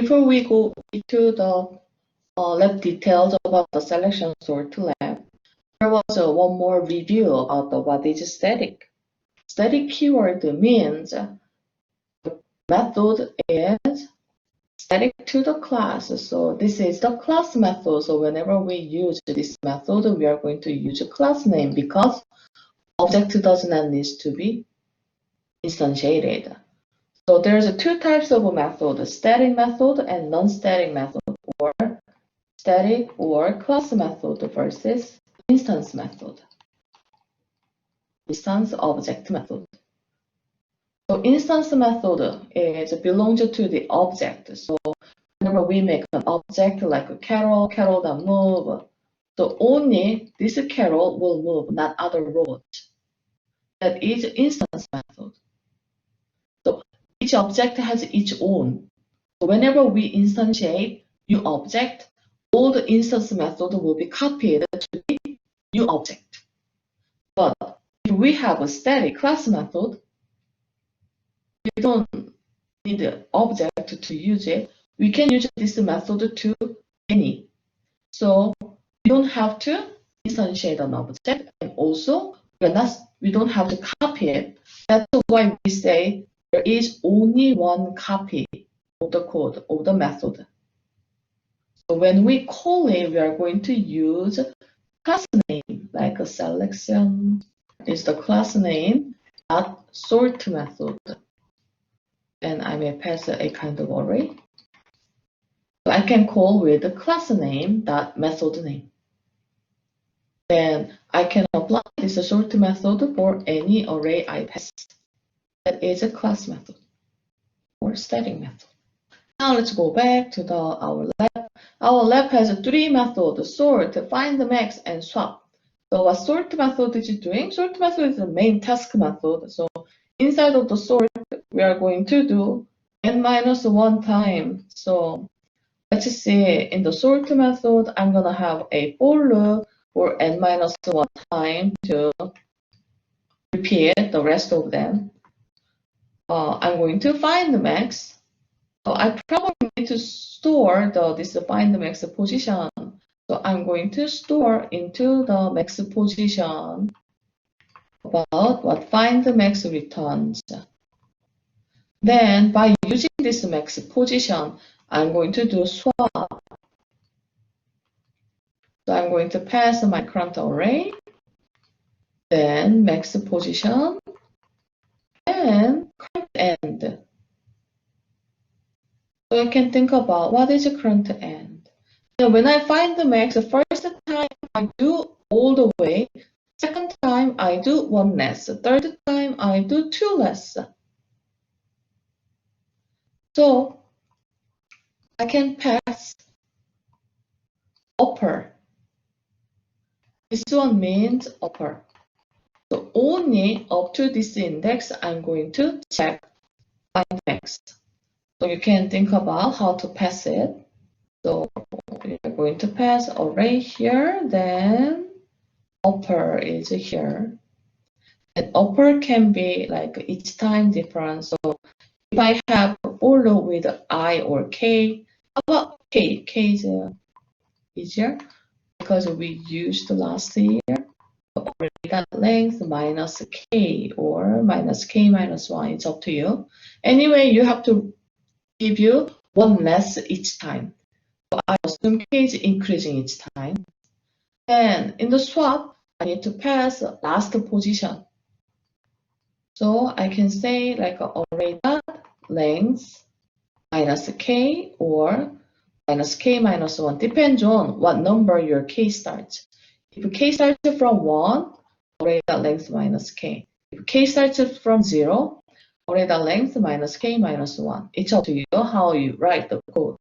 before we go into the lab details about the selection sort lab, there was one more review of the what is static. Static keyword means the method is static to the class. So this is the class method. So whenever we use this method, we are going to use a class name because object does not need to be instantiated. So there's two types of method, static method and non-static method, or static or class method versus instance method, instance object method. So instance method belongs to the object. So whenever we make an object like a carol that move, so only this carol will move, not other robots. That is instance method. So each object has its own. So whenever we instantiate new object, all the instance method will be copied to the new object. But if we have a static class method, we don't need the object to use it. We can use this method to any. So we don't have to instantiate an object, and also we don't have to copy it. That's why we say there is only one copy of the code of the method. So when we call it, we are going to use class name like a selection is the class name dot sort method. And I may pass a kind of array. So I can call with the class name dot method name. Then I can apply this sort method for any array I pass. That is a class method or static method. Now let's go back to our lab. Our lab has three methods: sort, find the max, and swap. So what sort method is doing? Sort method is the main task method. So inside of the sort, we are going to do n-1 time. So let's see, in the sort method, I'm going to have a for loop for n-1 time to repeat the rest of them. I'm going to find the max. So I probably need to store this find the max position. So I'm going to store into the max position about what find the max returns. Then by using this max position, I'm going to do swap. So I'm going to pass my current array, then max position, and current end. So you can think about what is the current end. Now when I find the max, the first time I do all the way, second time I do one less, the third time I do two less. So I can pass upper. This one means upper. So only up to this index, I'm going to check find max. So you can think about how to pass it. So we're going to pass array here, then upper is here. And upper can be like each time different. So if I have for loop with I or K, how about K? K is easier because we used last year. Array length minus K or minus K minus 1. It's up to you. Anyway, you have to give you one less each time. So I assume K is increasing each time. And in the swap, I need to pass last position. So I can say like array dot length minus K or minus K minus 1. Depends on what number your K starts. If K starts from 1, array dot length minus K. If K starts from 0, array dot length minus K minus 1. It's up to you how you write the code.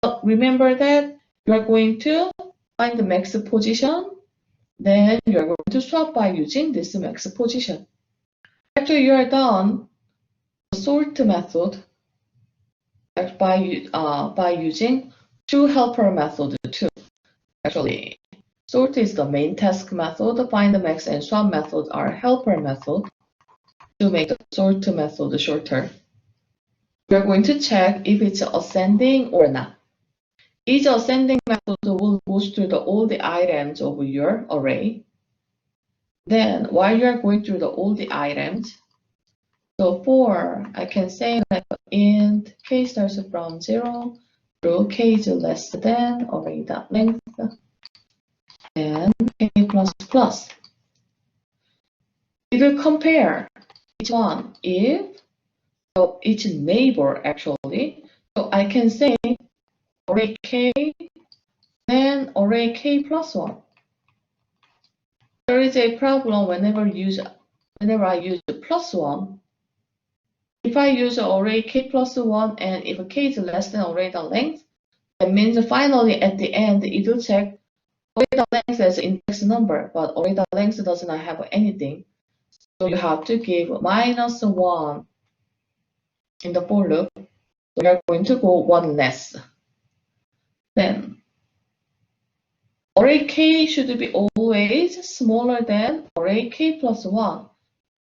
But remember that you are going to find the max position, then you are going to swap by using this max position. After you are done, the sort method by using two helper method too. Actually, sort is the main task method, find the max and swap method are helper method to make the sort method shorter. we're going to check if it's ascending or not. isAscending method will go through all the items of your array. Then, while you are going through all the items, so I can say like int k starts from 0 through k is less than array.length and k plus plus. It will compare each one if each neighbor actually. So I can say array k, then array k plus 1. There is a problem whenever I use plus 1. If I use array k plus 1 and if k is less than array.length, that means finally at the end it will check array.length as index number, but array.length does not have anything. So you have to give -1 in the for loop. So we are going to go one less. Then array k should be always smaller than array k plus 1.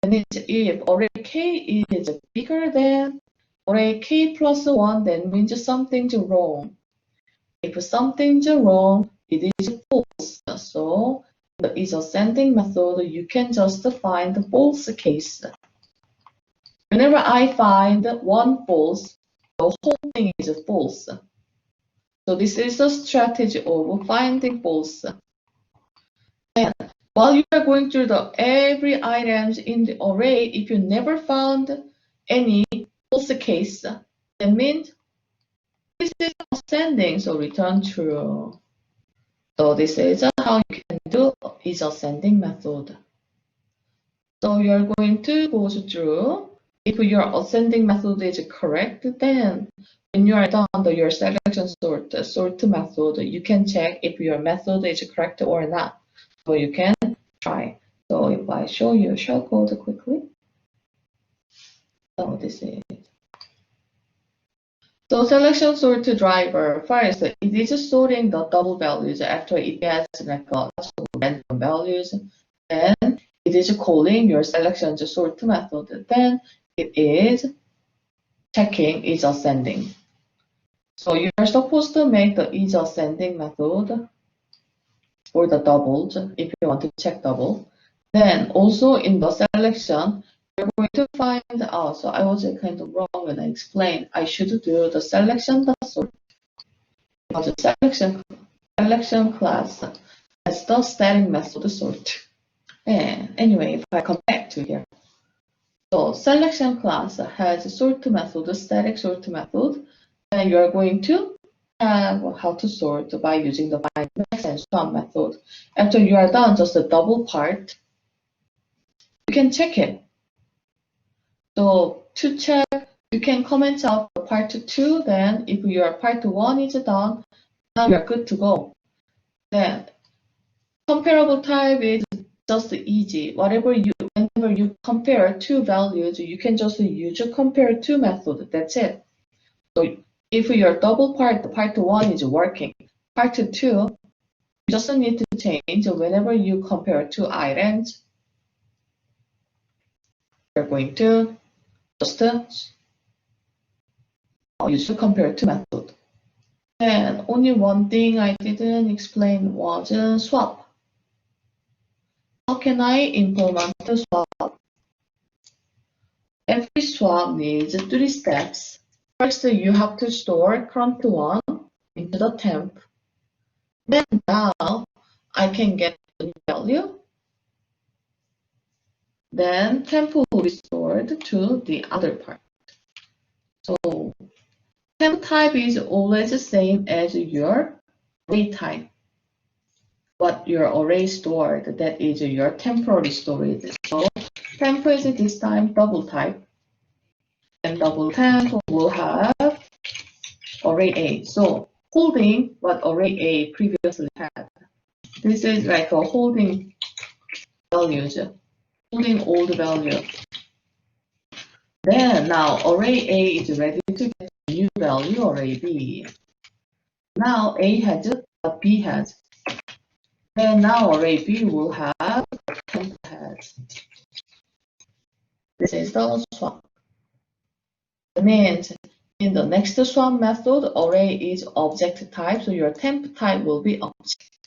That means if array k is bigger than array k plus 1, that means something's wrong. If something's wrong, it is false. So the isAscending method, you can just find the false case. Whenever I find one false, the whole thing is false. So this is the strategy of finding false. And while you are going through every items in the array, if you never found any false case, that means this is ascending, so return true. So this is how you can do isAscending method. So you are going to go through. If your ascending method is correct, then when you are done your selection sort method, you can check if your method is correct or not. So you can try. So if I show you shellcode quickly. So this is. So selection sort driver, first, it is sorting the double values after it gets like lots of random values. Then it is calling your selection sort method. Then it is checking isAscending. So you are supposed to make the isAscending method for the doubles if you want to check double. Then also in the selection, you're going to find out. So I was kind of wrong when I explained I should do the selection sort. Because the selection class has the static method sort. And anyway, if I come back to here. So selection class has a sort method, static sort method, and you are going to have how to sort by using the find max and sum method. After you are done, just a double part, you can check it. So to check, you can comment out part 2. Then if your part 1 is done, now you are good to go. Then comparable type is just easy. Whenever you compare two values, you can just use a compare to method. That's it. So if your double part 1 is working, part 2, you just need to change whenever you compare two items. You're going to just use the compare to method. And only one thing I didn't explain was swap. How can I implement the swap? Every swap needs 3 steps. First, you have to store current one into the temp. Then now I can get the value. Then temp will be stored to the other part. So temp type is always the same as your array type. What your array stored, that is your temporary storage. So temp is this time double type. And double temp will have array A. So holding what array A previously had. This is like a holding values, holding old value. Then now array A is ready to get a new value, array B. Now A has what B has. Then now array B will have temp has. This is the swap. It means in the next swap method, array is object type, so your temp type will be object.